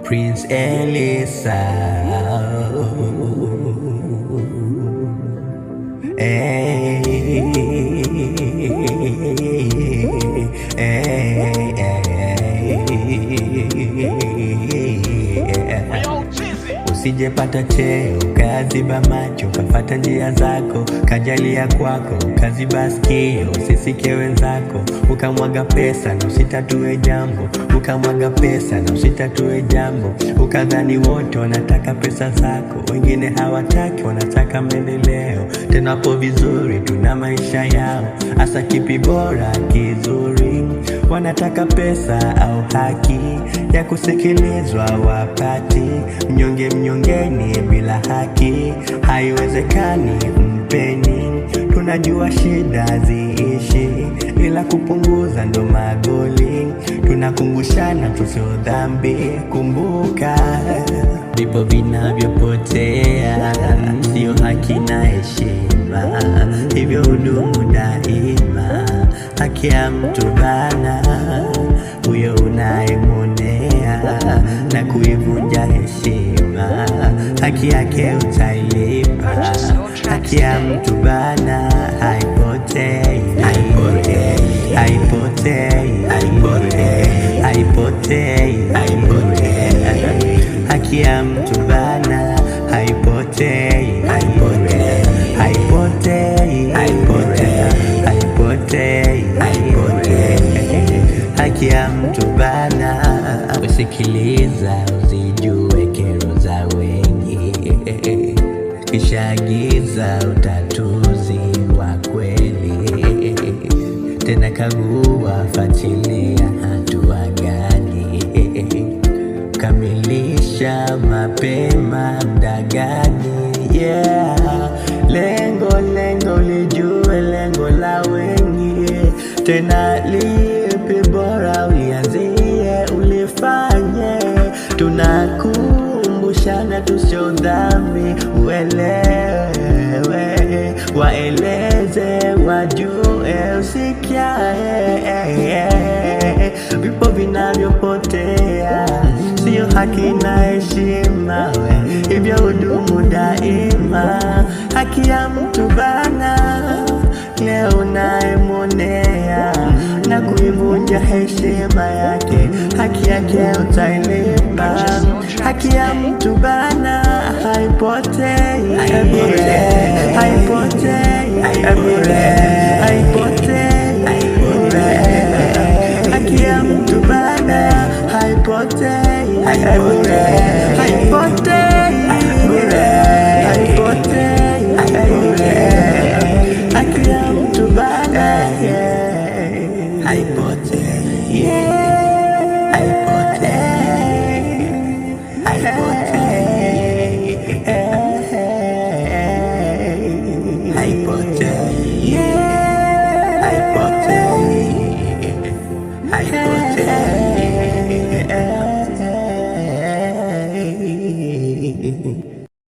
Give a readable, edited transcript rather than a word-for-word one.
Prince Elisa. Hey, hey, Usijepata cheo kaziba macho, kafata njia zako, kajalia kwako, kaziba sikio, usisikie wenzako, ukamwaga pesa na usitatue jambo, ukamwaga pesa na usitatue jambo, ukadhani wote wanataka pesa zako, wengine hawataki, wanataka maendeleo. Tena hapo vizuri tuna maisha yao, asa kipi bora kizuri, wanataka pesa au haki ya kusikilizwa wapati, mnyonge mnyongeni bila haki, haiwezekani mpeni. Tunajua shida ziishi, ila kupunguza ndo magoli, tunakumbushana tusio dhambi. Kumbuka vipo vinavyopotea, sio haki na heshima, hivyo hudumu daima. Haki ya mtu bana, huyo unayemonea na kuivunja heshima, haki yake utailipa. Haki ya mtu bana haipotei, haipotei, haipotei, haipotei, haipotei, haipotei. Haki ya mtu bana haipotei, haipotei, haipotei, haipotei, haipotei, haipotei. Haki ya mtu bana. Usikiliza uzijue kero za wengi, kisha agiza utatuzi wa kweli. Tena kagua, fuatilia hatua gani, kamilisha mapema muda gani, yeah. Lengo lijue lengo la wengi, tena lipi bora ulianzie ulifanye. Tunakumbushana tusio dhambi, uelewe, waeleze, wajue, usikiae. Vipo vinavyopotea, sio haki na heshima, hivyo hudumu daima. Haki ya mtu bana, leo unayemonea na kuivunja heshima yake, haki yake utailipa. Haki ya mtu bana haipotei, haipotei, haipotei, haipotei. Haki ya mtu bana haipotei, haipotei,